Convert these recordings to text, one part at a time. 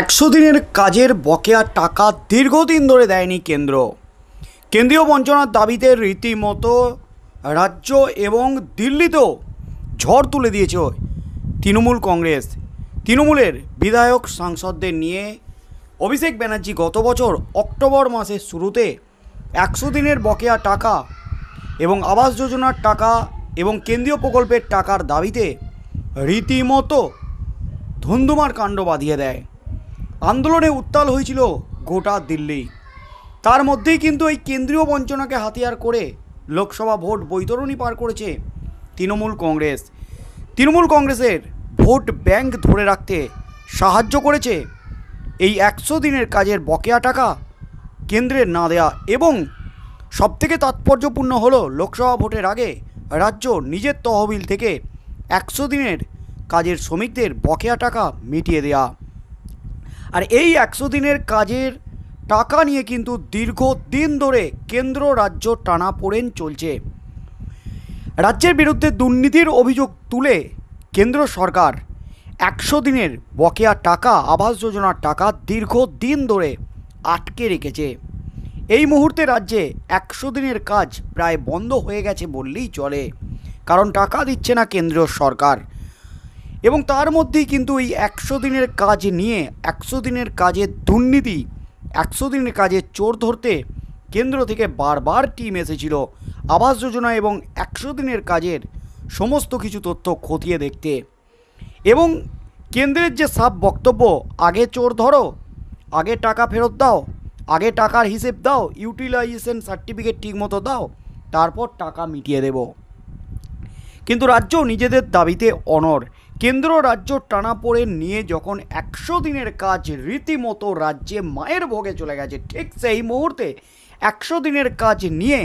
একশো দিনের কাজের বকেয়া টাকা দীর্ঘদিন ধরে দেয়নি কেন্দ্র। কেন্দ্রীয় বঞ্চনার দাবিতে রীতিমতো রাজ্য এবং দিল্লিতেও ঝড় তুলে দিয়েছে তৃণমূল কংগ্রেস। তৃণমূলের বিধায়ক সাংসদদের নিয়ে অভিষেক ব্যানার্জি গত বছর অক্টোবর মাসের শুরুতে একশো দিনের বকেয়া টাকা এবং আবাস যোজনার টাকা এবং কেন্দ্রীয় প্রকল্পের টাকার দাবিতে রীতিমতো ধুন্ধুমার কাণ্ড বাঁধিয়ে দেয়। আন্দোলনে উত্তাল হয়েছিল গোটা দিল্লি। তার মধ্যেই কিন্তু এই কেন্দ্রীয় বঞ্চনাকে হাতিয়ার করে লোকসভা ভোট বৈতরণী পার করেছে তৃণমূল কংগ্রেস। তৃণমূল কংগ্রেসের ভোট ব্যাংক ধরে রাখতে সাহায্য করেছে এই একশো দিনের কাজের বকেয়া টাকা কেন্দ্রের না দেয়া, এবং সবথেকে তাৎপর্যপূর্ণ হলো লোকসভা ভোটের আগে রাজ্য নিজের তহবিল থেকে একশো দিনের কাজের শ্রমিকদের বকেয়া টাকা মিটিয়ে দেয়া। আর এই একশো দিনের কাজের টাকা নিয়ে কিন্তু দীর্ঘদিন ধরে কেন্দ্র রাজ্য টানাপোড়েন চলছে। রাজ্যের বিরুদ্ধে দুর্নীতির অভিযোগ তুলে কেন্দ্র সরকার একশো দিনের বকেয়া টাকা আবাস যোজনার টাকা দীর্ঘদিন ধরে আটকে রেখেছে। এই মুহূর্তে রাজ্যে একশো দিনের কাজ প্রায় বন্ধ হয়ে গেছে বললেই চলে, কারণ টাকা দিচ্ছে না কেন্দ্রীয় সরকার। এবং তার মধ্যেই কিন্তু এই একশো দিনের কাজ নিয়ে, একশো দিনের কাজের দুর্নীতি, একশো দিনের কাজের চোর ধরতে কেন্দ্র থেকে বারবার টিম এসেছিল আবাস যোজনা এবং একশো দিনের কাজের সমস্ত কিছু তথ্য খতিয়ে দেখতে। এবং কেন্দ্রের যে সাফ বক্তব্য, আগে চোর ধরো, আগে টাকা ফেরত দাও, আগে টাকার হিসেব দাও, ইউটিলাইজেশন সার্টিফিকেট ঠিকমতো দাও, তারপর টাকা মিটিয়ে দেব। কিন্তু রাজ্য নিজেদের দাবিতে অনড়। কেন্দ্র রাজ্য টানাপোড়েন নিয়ে যখন একশো দিনের কাজ রীতিমতো রাজ্যে মায়ের ভোগে চলে গেছে, ঠিক সেই মুহূর্তে একশো দিনের কাজ নিয়ে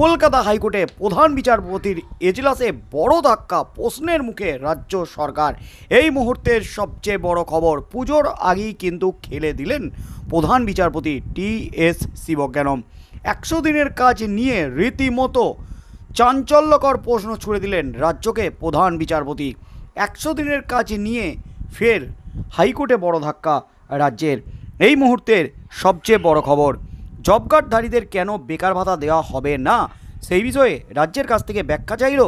কলকাতা হাইকোর্টে প্রধান বিচারপতির এজলাসে বড় ধাক্কা, প্রশ্নের মুখে রাজ্য সরকার। এই মুহূর্তের সবচেয়ে বড় খবর, পুজোর আগেই কিন্তু খেলে দিলেন প্রধান বিচারপতি টি.এস. শিবজ্ঞানম। একশো দিনের কাজ নিয়ে রীতিমতো চাঞ্চল্যকর প্রশ্ন ছুড়ে দিলেন রাজ্যকে প্রধান বিচারপতি। একশো দিনের কাজ নিয়ে ফের হাইকোর্টে বড় ধাক্কা রাজ্যের। এই মুহূর্তের সবচেয়ে বড় খবর, জব কার্ডধারীদের কেন বেকার ভাতা দেওয়া হবে না, সেই বিষয়ে রাজ্যের কাছ থেকে ব্যাখ্যা চাইল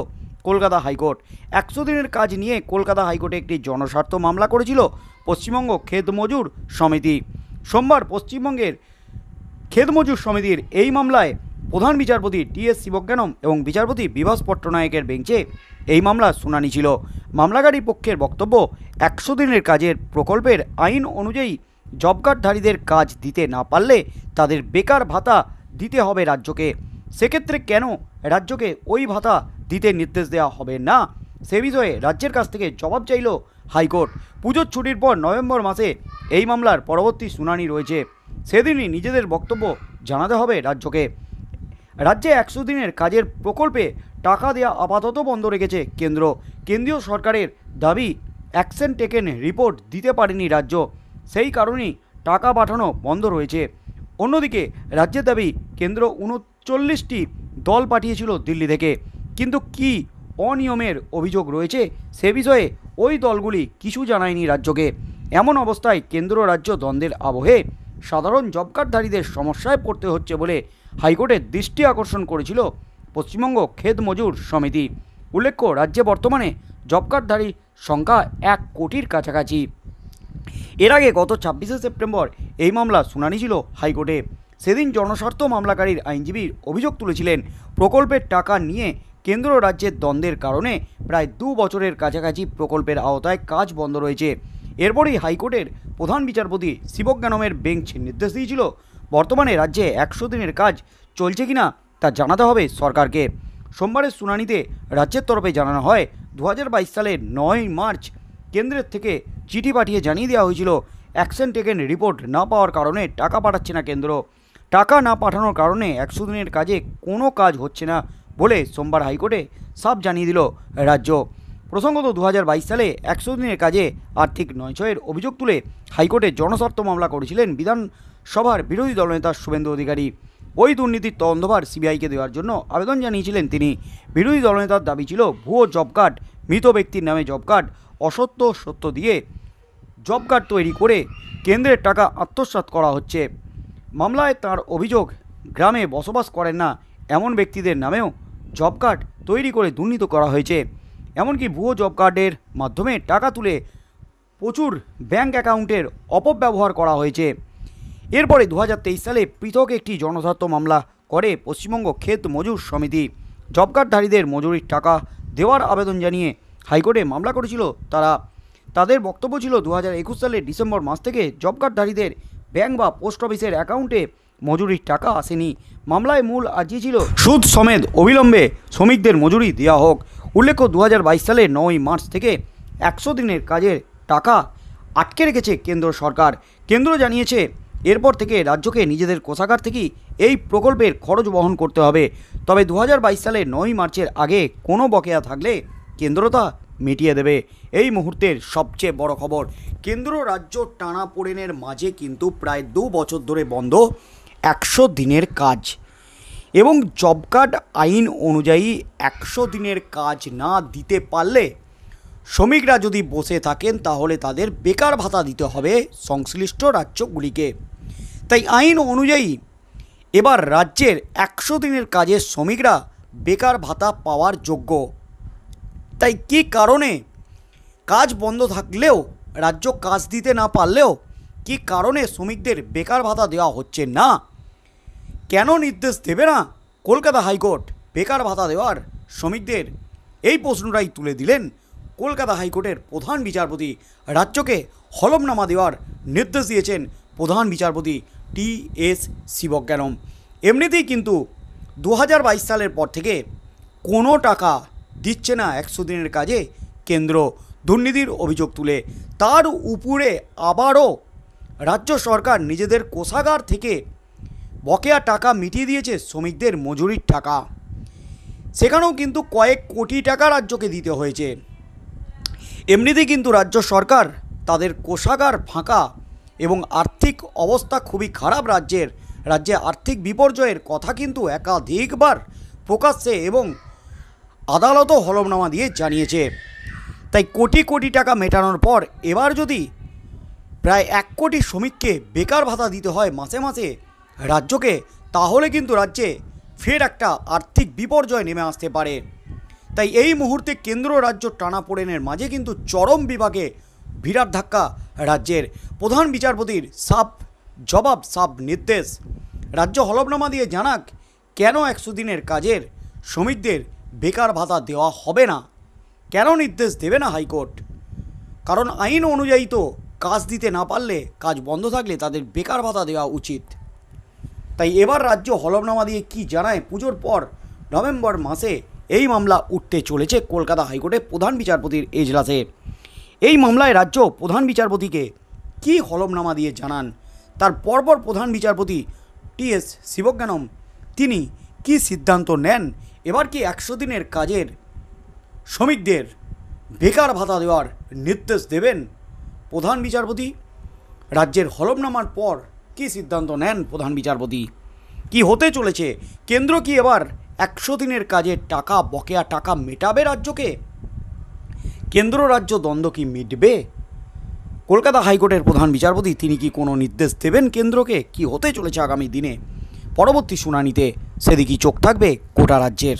কলকাতা হাইকোর্ট। একশো দিনের কাজ নিয়ে কলকাতা হাইকোর্টে একটি জনস্বার্থ মামলা করেছিল পশ্চিমবঙ্গ ক্ষেত মজুর সমিতি। সোমবার পশ্চিমবঙ্গের ক্ষেত মজুর সমিতির এই মামলায় প্রধান বিচারপতি টি.এস. শিবজ্ঞানম এবং বিচারপতি বিভাস পট্টনায়কের বেঞ্চে এই মামলার শুনানি ছিল। মামলাকারী পক্ষের বক্তব্য, একশো দিনের কাজের প্রকল্পের আইন অনুযায়ী জব কার্ডধারীদের কাজ দিতে না পারলে তাদের বেকার ভাতা দিতে হবে রাজ্যকে। সেক্ষেত্রে কেন রাজ্যকে ওই ভাতা দিতে নির্দেশ দেওয়া হবে না, সে বিষয়ে রাজ্যের কাছ থেকে জবাব চাইল হাইকোর্ট। পুজোর ছুটির পর নভেম্বর মাসে এই মামলার পরবর্তী শুনানি রয়েছে, সেদিনই নিজেদের বক্তব্য জানাতে হবে রাজ্যকে। রাজ্যে একশো দিনের কাজের প্রকল্পে টাকা দেওয়া আপাতত বন্ধ রেখেছে কেন্দ্র। কেন্দ্রীয় সরকারের দাবি অ্যাকশন টেকেন রিপোর্ট দিতে পারেনি রাজ্য, সেই কারণেই টাকা পাঠানো বন্ধ রয়েছে। অন্যদিকে রাজ্যের দাবি, কেন্দ্র 39টি দল পাঠিয়েছিল দিল্লি থেকে, কিন্তু কি অনিয়মের অভিযোগ রয়েছে সে বিষয়ে ওই দলগুলি কিছু জানায়নি রাজ্যকে। এমন অবস্থায় কেন্দ্র রাজ্য দ্বন্দ্বের আবহে সাধারণ জব কার্ডধারীদের সমস্যায় পড়তে হচ্ছে বলে হাইকোর্টের দৃষ্টি আকর্ষণ করেছিল পশ্চিমবঙ্গ ক্ষেত মজুর সমিতি। উল্লেখ্য, রাজ্যে বর্তমানে জব কার্ডধারীর সংখ্যা 1 কোটির কাছাকাছি। এর আগে গত 26শে সেপ্টেম্বর এই মামলা শুনানি ছিল হাইকোর্টে। সেদিন জনস্বার্থ মামলাকারীর আইনজীবী অভিযোগ তুলেছিলেন, প্রকল্পের টাকা নিয়ে কেন্দ্র রাজ্যের দ্বন্দ্বের কারণে প্রায় 2 বছরের কাছাকাছি প্রকল্পের আওতায় কাজ বন্ধ রয়েছে। এরপরেই হাইকোর্টের প্রধান বিচারপতি শিবজ্ঞানমের বেঞ্চ নির্দেশ দিয়েছিল, বর্তমানে রাজ্যে একশো দিনের কাজ চলছে কিনা তা জানাতে হবে সরকারকে। সোমবারের শুনানিতে রাজ্যের তরফে জানানো হয়, 2022 সালের 9 মার্চ কেন্দ্রের থেকে চিঠি পাঠিয়ে জানিয়ে দেওয়া হয়েছিল অ্যাকশন টেকেন রিপোর্ট না পাওয়ার কারণে টাকা পাঠাচ্ছে না কেন্দ্র। টাকা না পাঠানোর কারণে একশো দিনের কাজে কোনো কাজ হচ্ছে না বলে সোমবার হাইকোর্টে সাফ জানিয়ে দিল রাজ্য। প্রসঙ্গত 2022 সালে একশো দিনের কাজে আর্থিক নয়ছয়ের অভিযোগ তুলে হাইকোর্টে জনস্বার্থ মামলা করেছিলেন বিধানসভার বিরোধী দলনেতা শুভেন্দু অধিকারী। ওই দুর্নীতির তদন্তভার সিবিআইকে দেওয়ার জন্য আবেদন জানিয়েছিলেন তিনি। বিরোধী দলনেতার দাবি ছিল, ভুয়ো জব কার্ড, মৃত ব্যক্তির নামে জব কার্ড, অসত্য সত্য দিয়ে জব কার্ড তৈরি করে কেন্দ্রের টাকা আত্মসাৎ করা হচ্ছে। মামলায় তার অভিযোগ, গ্রামে বসবাস করেন না এমন ব্যক্তিদের নামেও জব কার্ড তৈরি করে দুর্নীতি করা হয়েছে। এমনকি ভুয়ো জব কার্ডের মাধ্যমে টাকা তুলে প্রচুর ব্যাংক অ্যাকাউন্টের অপব্যবহার করা হয়েছে। এরপরে 2023 সালে পৃথক একটি জনস্বার্থ মামলা করে পশ্চিমবঙ্গ ক্ষেত মজুর সমিতি। জব কার্ডধারীদের মজুরির টাকা দেওয়ার আবেদন জানিয়ে হাইকোর্টে মামলা করেছিল তারা। তাদের বক্তব্য ছিল 2021 সালের ডিসেম্বর মাস থেকে জব কার্ডধারীদের ব্যাংক বা পোস্ট অফিসের অ্যাকাউন্টে মজুরির টাকা আসেনি। মামলায় মূল আর্জি ছিল সুদ সমেত অবিলম্বে শ্রমিকদের মজুরি দেওয়া হোক। উল্লেখ্য, 2022 সালের 9 মার্চ থেকে 100 দিনের কাজের টাকা আটকে রেখেছে কেন্দ্র সরকার। কেন্দ্র জানিয়েছে এরপর থেকে রাজ্যকে নিজেদের কোষাগার থেকেই এই প্রকল্পের খরচ বহন করতে হবে। তবে 2022 সালের 9 মার্চের আগে কোনো বকেয়া থাকলে কেন্দ্র তা মিটিয়ে দেবে। এই মুহূর্তের সবচেয়ে বড় খবর, কেন্দ্র রাজ্য টানাপোড়েনের মাঝে কিন্তু প্রায় 2 বছর ধরে বন্ধ 100 দিনের কাজ। এবং জব কার্ড আইন অনুযায়ী 100 দিনের কাজ না দিতে পারলে শ্রমিকরা যদি বসে থাকেন তাহলে তাদের বেকার ভাতা দিতে হবে সংশ্লিষ্ট রাজ্যগুলিকে। তাই আইন অনুযায়ী এবার রাজ্যের 100 দিনের কাজের শ্রমিকরা বেকার ভাতা পাওয়ার যোগ্য। তাই কী কারণে কাজ বন্ধ থাকলেও, রাজ্য কাজ দিতে না পারলেও কী কারণে শ্রমিকদের বেকার ভাতা দেওয়া হচ্ছে না, কেন নির্দেশ দেবে না কলকাতা হাইকোর্ট বেকার ভাতা দেওয়ার শ্রমিকদের, এই প্রশ্নটাই তুলে দিলেন কলকাতা হাইকোর্টের প্রধান বিচারপতি। রাজ্যকে হলফনামা দেওয়ার নির্দেশ দিয়েছেন প্রধান বিচারপতি টি.এস. শিবজ্ঞানম। এমনিতেই কিন্তু 2022 সালের পর থেকে কোনো টাকা দিচ্ছে না 100 দিনের কাজে কেন্দ্র, দুর্নীতির অভিযোগ তুলে। তার উপরে আবারও রাজ্য সরকার নিজেদের কোষাগার থেকে বকেয়া টাকা মিটিয়ে দিয়েছে শ্রমিকদের মজুরির টাকা। সেখানেও কিন্তু কয়েক কোটি টাকা রাজ্যকে দিতে হয়েছে। এমনিতেই কিন্তু রাজ্য সরকার তাদের কোষাগার ফাঁকা এবং আর্থিক অবস্থা খুবই খারাপ। রাজ্যে আর্থিক বিপর্যয়ের কথা কিন্তু একাধিকবার প্রকাশ্যে এবং আদালতও হলফনামা দিয়ে জানিয়েছে। তাই কোটি কোটি টাকা মেটানোর পর এবার যদি প্রায় 1 কোটি শ্রমিককে বেকার ভাতা দিতে হয় মাসে মাসে রাজ্যকে, তাহলে কিন্তু রাজ্যে ফের একটা আর্থিক বিপর্যয় নেমে আসতে পারে। তাই এই মুহূর্তে কেন্দ্র রাজ্য টানাপোড়েনের মাঝে কিন্তু চরম বিভাগে বিরাট ধাক্কা রাজ্যের। প্রধান বিচারপতির সাফ জবাব, সাফ নির্দেশ, রাজ্য হলফনামা দিয়ে জানাক কেন 100 দিনের কাজের শ্রমিকদের বেকার ভাতা দেওয়া হবে না, কেন নির্দেশ দেবে না হাইকোর্ট। কারণ আইন অনুযায়ী তো কাজ দিতে না পারলে, কাজ বন্ধ থাকলে তাদের বেকার ভাতা দেওয়া উচিত। তাই এবার রাজ্য হলফনামা দিয়ে কি জানায়, পুজোর পর নভেম্বর মাসে এই মামলা উঠতে চলেছে কলকাতা হাইকোর্টে প্রধান বিচারপতির এজলাসে। এই মামলায় রাজ্য প্রধান বিচারপতিকে কি হলফনামা দিয়ে জানান, তার পরপর প্রধান বিচারপতি টি.এস. শিবজ্ঞানম তিনি কি সিদ্ধান্ত নেন, এবার কি 100 দিনের কাজের শ্রমিকদের বেকার ভাতা দেওয়ার নির্দেশ দেবেন প্রধান বিচারপতি। রাজ্যের হলফনামার পর কি সিদ্ধান্ত নেন প্রধান বিচারপতি, কি হতে চলেছে, কেন্দ্র কি এবার 100 দিনের কাজের টাকা, বকেয়া টাকা মেটাবে রাজ্যকে, কেন্দ্র রাজ্য দ্বন্দ্ব কি মিটবে, কলকাতা হাইকোর্টের প্রধান বিচারপতি তিনি কি কোনো নির্দেশ দেবেন কেন্দ্রকে, কি হতে চলেছে আগামী দিনে পরবর্তী শুনানিতে, সেদিকেই চোখ থাকবে গোটা রাজ্যের।